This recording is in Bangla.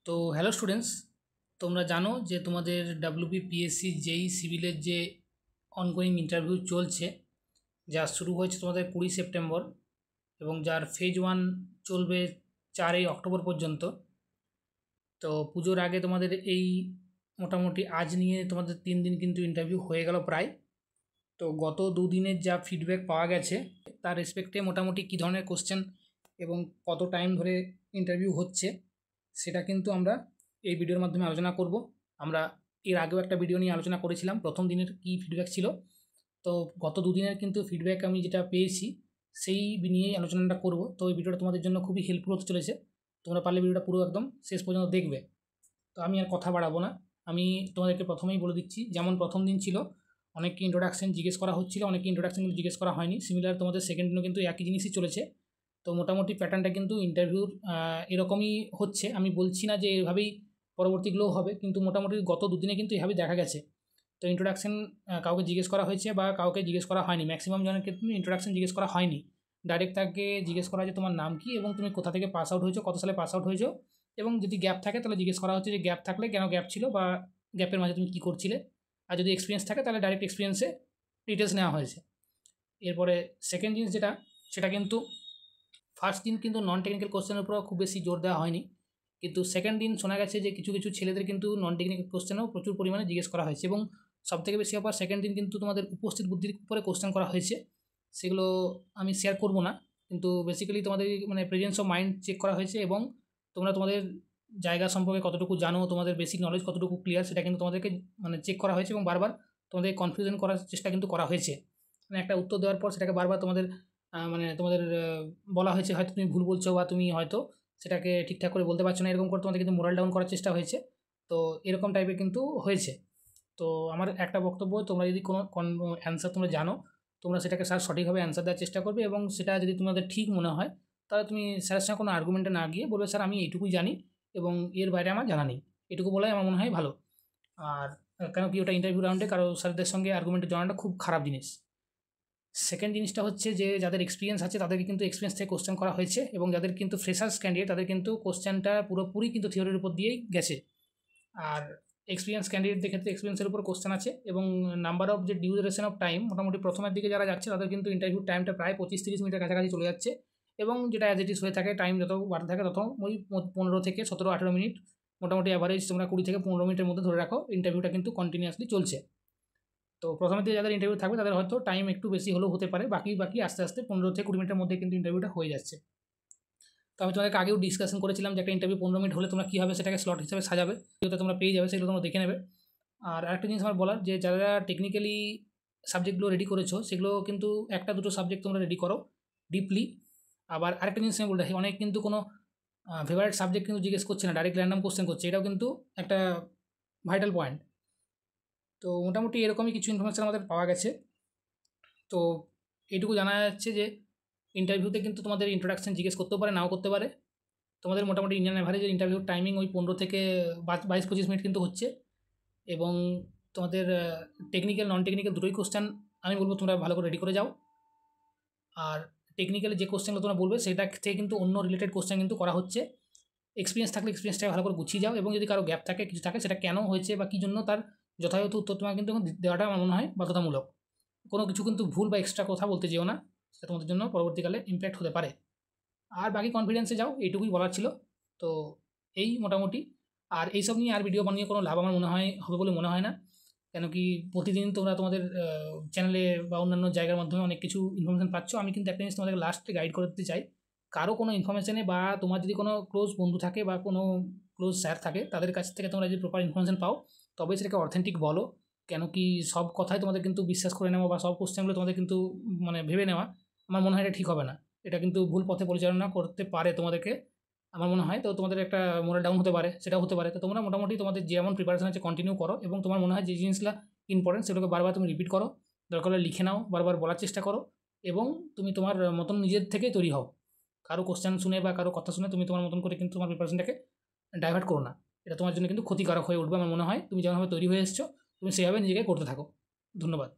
তো হ্যালো স্টুডেন্টস, তোমরা জানো যে তোমাদের ডাব্লিউবিপিএসসি জেই সিভিলের যে অনগোয়িং ইন্টারভিউ চলছে, যা শুরু হয়েছে তোমাদের 20 সেপ্টেম্বর এবং যার ফেজ 1 চলবে 4 অক্টোবর পর্যন্ত। তো পুজোর আগে তোমাদের এই মোটামুটি আজ নিয়ে তোমাদের 3 দিন কিন্তু ইন্টারভিউ হয়ে গেল প্রায়। তো গত 2 দিনের যা ফিডব্যাক পাওয়া গেছে তার রেসপেক্টে মোটামুটি কী ধরনের কোশ্চেন এবং কত টাইম ধরে ইন্টারভিউ হচ্ছে সেটা কিন্তু আমরা এই ভিডিওর মাধ্যমে আলোচনা করব। আমরা এর আগেও একটা ভিডিও নিয়ে আলোচনা করেছিলাম প্রথম দিনের কী ফিডব্যাক ছিল। তো গত 2 দিনের কিন্তু ফিডব্যাক আমি যেটা পেয়েছি সেই নিয়েই আলোচনাটা করব। তো এই ভিডিওটা তোমাদের জন্য খুবই হেল্পফুল হতে চলেছে, তোমরা পারলে ভিডিওটা পুরো একদম শেষ পর্যন্ত দেখবে। তো আমি আর কথা বাড়াবো না, আমি তোমাদেরকে প্রথমেই বলে দিচ্ছি, যেমন প্রথম দিন ছিল অনেককে ইন্ট্রোডাকশন জিজ্ঞেস করা হচ্ছিল, অনেকে ইন্ট্রোডাকশন কিন্তু জিজ্ঞেস করা হয়নি। সিমিলার তোমাদের সেকেন্ড দিনও কিন্তু একই জিনিসই চলেছে। তো মোটামুটি প্যাটার্নটা কিন্তু ইন্টারভিউর এরকমই হচ্ছে। আমি বলছি না যে এভাবেই পরবর্তীগুলোও হবে, কিন্তু মোটামুটি গত 2 দিনে কিন্তু এভাবেই দেখা গেছে। তো ইন্ট্রোডাকশন কাউকে জিজ্ঞেস করা হয়েছে বা কাউকে জিজ্ঞেস করা হয়নি, ম্যাক্সিমাম জনের কিন্তু ইন্ট্রোডাকশন জিজ্ঞেস করা হয়নি। ডাইরেক্ট তাকে জিজ্ঞেস করা হয়েছে তোমার নাম কি এবং তুমি কোথা থেকে পাস আউট হয়েছো, কত সালে পাস আউট হয়েছো, এবং যদি গ্যাপ থাকে তাহলে জিজ্ঞেস করা হচ্ছে যে গ্যাপ থাকলে কেন গ্যাপ ছিল বা গ্যাপের মাঝে তুমি কী করছিলে, আর যদি এক্সপিরিয়েন্স থাকে তাহলে ডাইরেক্ট এক্সপিরিয়েন্সে ডিটেলস নেওয়া হয়েছে। এরপরে সেকেন্ড জিনিস সেটা কিন্তু ফার্স্ট দিন কিন্তু নন টেকনিক্যাল কোশ্চেনের উপর খুব বেশি জোর দেওয়া হয়নি, কিন্তু সেকেন্ড দিন শোনা গেছে যে কিছু কিছু ছেলেদের কিন্তু নন টেকনিক্যাল কোশ্চেনও প্রচুর পরিমাণে জিজ্ঞেস করা হয়েছে। এবং সবথেকে বেশি ব্যাপার সেকেন্ড দিন কিন্তু তোমাদের উপস্থিত বুদ্ধির উপরে কোশ্চেন করা হয়েছে। সেগুলো আমি শেয়ার করব না, কিন্তু বেসিক্যালি তোমাদের মানে প্রেজেন্স অফ মাইন্ড চেক করা হয়েছে এবং তোমরা তোমাদের জায়গা সম্পর্কে কতটুকু জানো, তোমাদের বেসিক নলেজ কতটুকু ক্লিয়ার সেটা কিন্তু তোমাদেরকে মানে চেক করা হয়েছে এবং বারবার তোমাদের কনফিউশন করার চেষ্টা কিন্তু করা হয়েছে। মানে একটা উত্তর দেওয়ার পর সেটাকে বারবার তোমাদের তোমাদের বলা হয়েছে হয়তো তুমি ভুল বলছো বা তুমি হয়তো সেটাকে ঠিকঠাক করে বলতে পারছো না, এরকম করে তোমাদের কিন্তু মোরাল ডাউন করার চেষ্টা হয়েছে। তো এরকম টাইপের কিন্তু হয়েছে। তো আমার একটা বক্তব্য, তোমরা যদি কোনো অ্যান্সার তোমরা জানো, তোমরা সেটাকে স্যার সঠিকভাবে অ্যান্সার দেওয়ার চেষ্টা করবে এবং সেটা যদি তোমাদের ঠিক মনে হয় তাহলে তুমি স্যারের সঙ্গে কোনো আর্গুমেন্টে না গিয়ে বলবে স্যার আমি এইটুকুই জানি এবং এর বাইরে আমার জানা নেই, এটুকু বলাই আমার মনে হয় ভালো। আর কেন কি ওটা ইন্টারভিউ রাউন্ডে কারো স্যারদের সঙ্গে আর্গুমেন্টে জানাটা খুব খারাপ জিনিস। সেকেন্ড জিনিসটা হচ্ছে যে যাদের এক্সপিরিয়েন্স আছে তাদেরকে কিন্তু এক্সপিরিয়েন্স থেকে কোশ্চেন করা হয়েছে এবং যাদের কিন্তু ফ্রেশার্স ক্যান্ডিডেট তাদের কিন্তু কোশ্চেনটা পুরোপুরি কিন্তু থিওরির উপর দিয়েই গেছে। আর এক্সপিরিয়েন্স ক্যান্ডিডেটদের ক্ষেত্রে এক্সপিরিয়েন্সের উপর কোশ্চেন আছে এবং নাম্বার অফ যে ডিউরেশন অফ টাইম, মোটামুটি প্রথমের দিকে যারা যাচ্ছে তাদের কিন্তু ইন্টারভিউ টাইমটা প্রায় 25-30 মিনিটের কাছাকাছি চলে যাচ্ছে এবং যেটা অ্যাজ ইট ইজ হয়ে থাকে, টাইম যত বাড়তে থাকে তত ওই 15 থেকে 17-18 মিনিট, মোটামুটি অ্যাভারেজ তোমরা 20 থেকে 15 মিনিটের মধ্যে ধরে রাখো, ইন্টারভিউটা কিন্তু কন্টিনিউয়াসলি চলছে। তো প্রথমের দিকে যাদের ইন্টারভিউ থাকবে তাদের হয়তো টাইম একটু বেশি হলেও হতে পারে, বাকি আস্তে আস্তে 15 থেকে 20 মিনিটের মধ্যে কিন্তু ইন্টারভিউটা হয়ে যাচ্ছে। তো আমি তোমাদেরকে আগেও ডিসকাশন করেছিলাম যে একটা ইন্টারভিউ 15 মিনিট হলে তোমরা কীভাবে সেটাকে স্লট হিসাবে সাজাবে, যেটা তোমরা পেয়ে যাবে, সেগুলো তোমরা দেখে নেবে। আর আরেকটা জিনিস আমার বলার, যে যারা টেকনিক্যালি সাবজেক্টগুলো রেডি করেছো সেগুলো কিন্তু একটা দুটো সাবজেক্ট তোমরা রেডি করো ডিপলি। আবার আরেকটা জিনিস আমি বলে রাখি, অনেক কিন্তু কোনো ফেভারিট সাবজেক্ট কিন্তু জিজ্ঞেস করছে না, ডাইরেক্ট র্যান্ডাম কোশ্চেন করছে, এটাও কিন্তু একটা ভাইটাল পয়েন্ট। তো মোটামুটি এরকমই কিছু ইনফরমেশান আমাদের পাওয়া গেছে। তো এইটুকু জানা যাচ্ছে যে ইন্টারভিউতে কিন্তু তোমাদের ইন্ট্রোডাকশান জিজ্ঞেস করতেও পারে, নাও করতে পারে। তোমাদের মোটামুটি ইন্ডিয়ান অ্যাভারেজের ইন্টারভিউ টাইমিং ওই 15 থেকে 22-25 মিনিট কিন্তু হচ্ছে এবং তোমাদের টেকনিক্যাল নন টেকনিক্যাল দুটোই কোশ্চেন আমি বলবো তোমরা ভালো করে রেডি করে যাও। আর টেকনিক্যালি যে কোশ্চেনগুলো তোমরা বলবে সেটা থেকে কিন্তু অন্য রিলেটেড কোশ্চেন কিন্তু করা হচ্ছে। এক্সপিরিয়েন্স থাকলে এক্সপিরিয়েন্সটাকে ভালো করে গুছিয়ে যাও এবং যদি কারো গ্যাপ থাকে কিছু থাকে সেটা কেন হয়েছে বা কী জন্য, তার যথাযথ উত্তর তোমাকে কিন্তু দেওয়াটা আমার মনে হয় বাধ্যতামূলক। কোনো কিছু কিন্তু ভুল বা এক্সট্রা কথা বলতে যেও না, সেটা তোমাদের জন্য পরবর্তীকালে ইম্প্যাক্ট হতে পারে। আর বাকি কনফিডেন্সে যাও, এইটুকুই বলার ছিল। তো এই মোটামুটি, আর এইসব নিয়ে আর ভিডিও বানিয়ে কোনো লাভ আমার মনে হয় হবে বলে মনে হয় না, কেন কি প্রতিদিন তোমরা তোমাদের চ্যানেলে বা অন্যান্য জায়গার মাধ্যমে অনেক কিছু ইনফরমেশান পাচ্ছ। আমি কিন্তু একটা জিনিস তোমাদেরকে লাস্টে গাইড করে দিতে চাই, কারো কোনো ইনফরমেশানে বা তোমার যদি কোনো ক্লোজ বন্ধু থাকে বা কোনো ক্লোজ স্যার থাকে তাদের কাছ থেকে তোমরা যদি প্রপার ইনফরমেশান পাও তবে সেটাকে অথেন্টিক বলো। কেন কি সব কথাই তোমাদের কিন্তু বিশ্বাস করে নেওয়া বা সব কোশ্চেনগুলো তোমাদের কিন্তু মানে ভেবে নেওয়া আমার মনে হয় এটা ঠিক হবে না, এটা কিন্তু ভুল পথে পরিচালনা করতে পারে তোমাদেরকে আমার মনে হয়। তো তোমাদের একটা মোরাল ডাউন হতে পারে, সেটাও হতে পারে। তো তোমরা মোটামুটি তোমাদের যেমন প্রিপারেশন আছে কন্টিনিউ করো এবং তোমার মনে হয় যে জিনিসগুলো ইম্পর্টেন্ট সেগুলোকে বারবার তুমি রিপিট করো, দরকার হলে লিখে নাও, বারবার বলার চেষ্টা করো এবং তুমি তোমার মতন নিজের থেকেই তৈরি হও। কারো কোশ্চেন শুনে বা কারো কথা শুনে তুমি তোমার মতন করে কিন্তু তোমার প্রিপারেশনটাকে ডাইভার্ট করো না, এটা তোমার জন্য কিন্তু ক্ষতিকারক হয়ে উঠবে আমার মনে হয়। তুমি যেমনভাবে তৈরি হয়ে এসছো তুমি সেভাবে নিজেকে করতে থাকো। ধন্যবাদ।